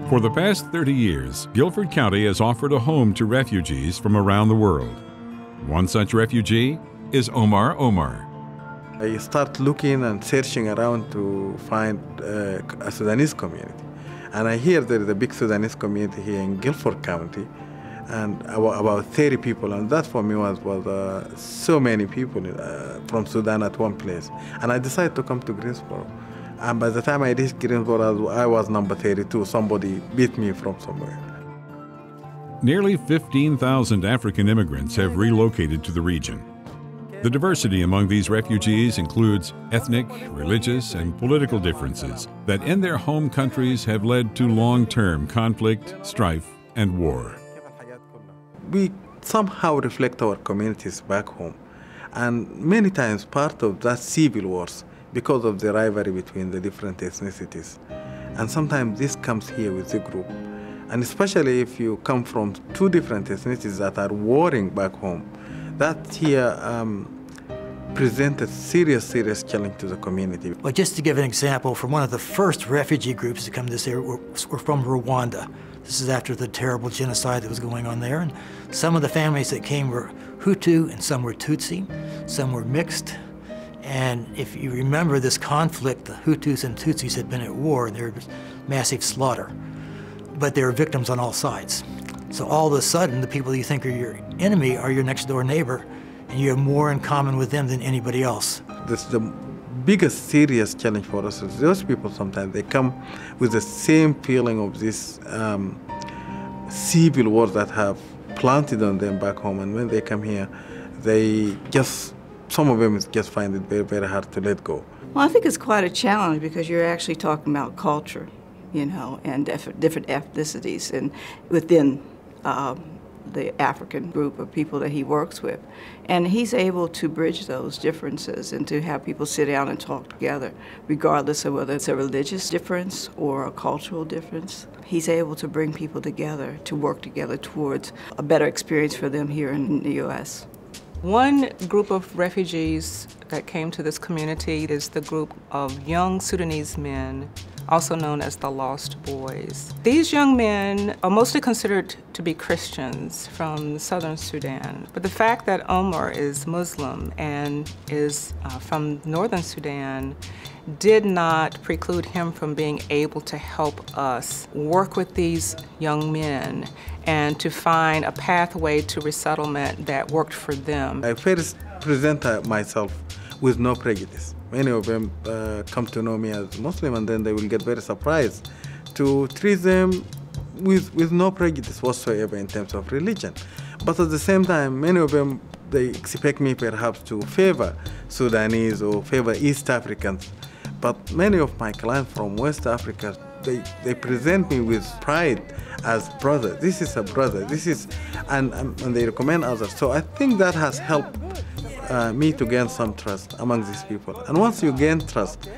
For the past 30 years, Guilford County has offered a home to refugees from around the world. One such refugee is Omer Omer. I start looking and searching around to find a Sudanese community. And I hear there is a big Sudanese community here in Guilford County, and about 30 people. And that for me was so many people from Sudan at one place. And I decided to come to Greensboro. And by the time I reached Greensboro, I was number 32. Somebody beat me from somewhere. Nearly 15,000 African immigrants have relocated to the region. The diversity among these refugees includes ethnic, religious, and political differences that in their home countries have led to long-term conflict, strife, and war. We somehow reflect our communities back home. And many times part of that civil wars because of the rivalry between the different ethnicities. And sometimes this comes here with the group. And especially if you come from two different ethnicities that are warring back home, that here presents a serious challenge to the community. Well, just to give an example, from one of the first refugee groups to come to this area were from Rwanda. This is after the terrible genocide that was going on there. And some of the families that came were Hutu and some were Tutsi, some were mixed. And if you remember this conflict, the Hutus and Tutsis had been at war and there was massive slaughter. But there were victims on all sides. So all of a sudden, the people you think are your enemy are your next door neighbor, and you have more in common with them than anybody else. This is the biggest serious challenge for us. Is those people sometimes, they come with the same feeling of this civil wars that have planted on them back home, and when they come here, they just, some of them just find it very hard to let go. Well, I think it's quite a challenge because you're actually talking about culture, you know, and different ethnicities and within the African group of people that he works with. And he's able to bridge those differences and to have people sit down and talk together, regardless of whether it's a religious difference or a cultural difference. He's able to bring people together to work together towards a better experience for them here in the U.S. One group of refugees that came to this community is the group of young Sudanese men, also known as the Lost Boys. These young men are mostly considered to be Christians from southern Sudan. But the fact that Omer is Muslim and is from northern Sudan did not preclude him from being able to help us work with these young men and to find a pathway to resettlement that worked for them. I first present myself with no prejudice. Many of them come to know me as Muslim, and then they will get very surprised to treat them with no prejudice whatsoever in terms of religion. But at the same time, many of them, they expect me perhaps to favor Sudanese or favor East Africans. But many of my clients from West Africa, they present me with pride as brother. This is a brother. This is, and they recommend others. So I think that has helped me to gain some trust among these people. And once you gain trust,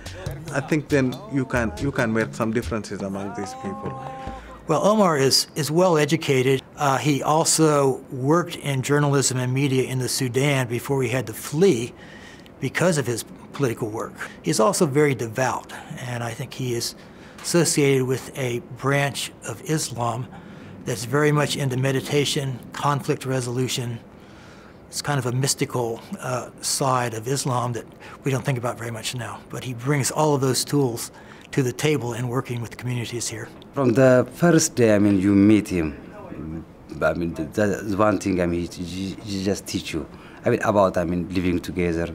I think then you can make some differences among these people. Well, Omer is well educated. He also worked in journalism and media in the Sudan before he had to flee because of his political work. He's also very devout, and I think he is associated with a branch of Islam that's very much into meditation, conflict resolution. It's kind of a mystical side of Islam that we don't think about very much now. But he brings all of those tools to the table in working with the communities here. From the first day, you meet him. That's one thing, he just teach you. About, living together,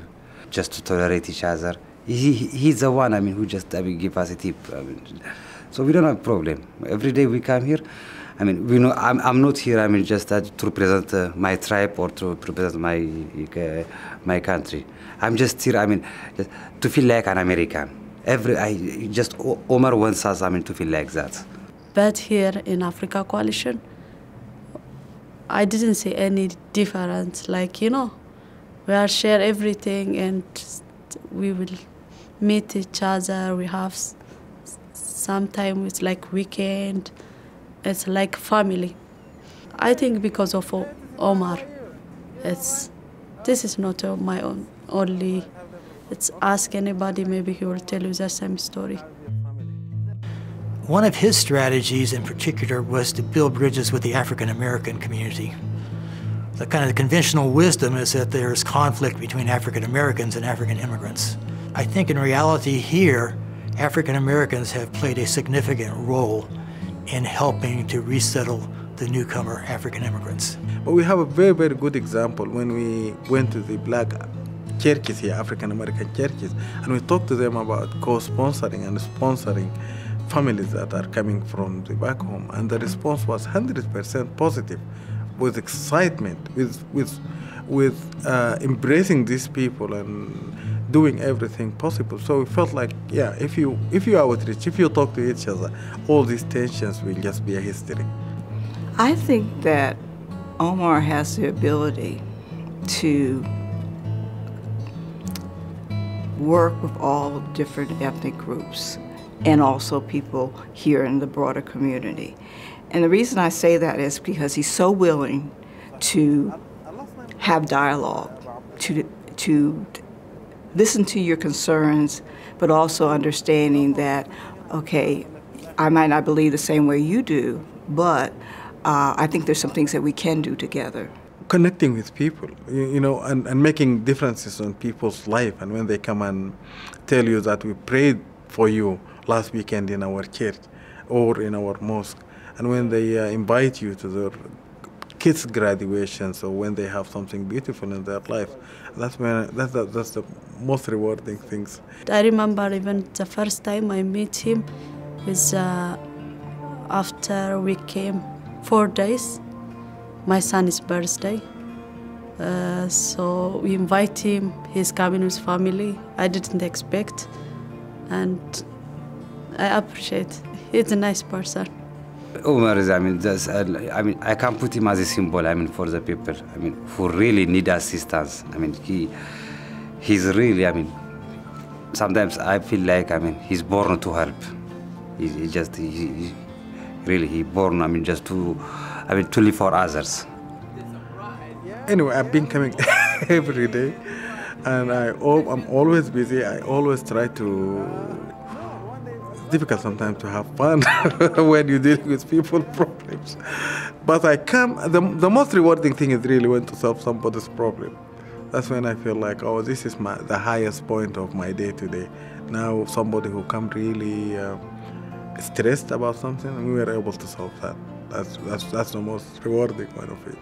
just to tolerate each other. He's the one, who just, give us a tip. So we don't have a problem. Every day we come here. We know I'm not here. Just to represent my tribe or to represent my country. I'm just here. Just to feel like an American. Omer wants us. To feel like that. But here in Africa Coalition, I didn't see any difference. We are share everything and we will meet each other. We have sometimes it's like weekend. It's like family. I think because of Omer, this is not my own only. It's ask anybody, maybe he will tell you the same story. One of his strategies in particular was to build bridges with the African American community. The kind of the conventional wisdom is that there's conflict between African Americans and African immigrants. I think in reality here, African Americans have played a significant role in helping to resettle the newcomer African immigrants. But we have a very, very good example when we went to the black churches here, African American churches, and we talked to them about co-sponsoring and sponsoring families that are coming from the back home, and the response was 100% positive, with excitement, with embracing these people and doing everything possible. So we felt like, yeah, if you outreach, if you talk to each other, all these tensions will just be a history. I think that Omar has the ability to work with all different ethnic groups and also people here in the broader community. And the reason I say that is because he's so willing to have dialogue, to listen to your concerns, but also understanding that, okay, I might not believe the same way you do, but I think there's some things that we can do together. Connecting with people, you know, and making differences on people's life. And when they come and tell you that we prayed for you last weekend in our church or in our mosque, and when they invite you to their kids' graduations or when they have something beautiful in their life, that's the most rewarding things. I remember even the first time I met him is after we came 4 days, my son's birthday. So we invite him, he's coming with family. I didn't expect, and I appreciate. He's a nice person. Omer is, I can put him as a symbol, for the people, who really need assistance. He's really, sometimes I feel like, he's born to help. He born, just to live for others. Anyway, I've been coming every day, and I'm always busy. I always try to. It's difficult sometimes to have fun when you're dealing with people's problems. But I come. The most rewarding thing is really when to solve somebody's problem. That's when I feel like, oh, this is the highest point of my day today. Now somebody who come really stressed about something, and we were able to solve that. That's the most rewarding one of it.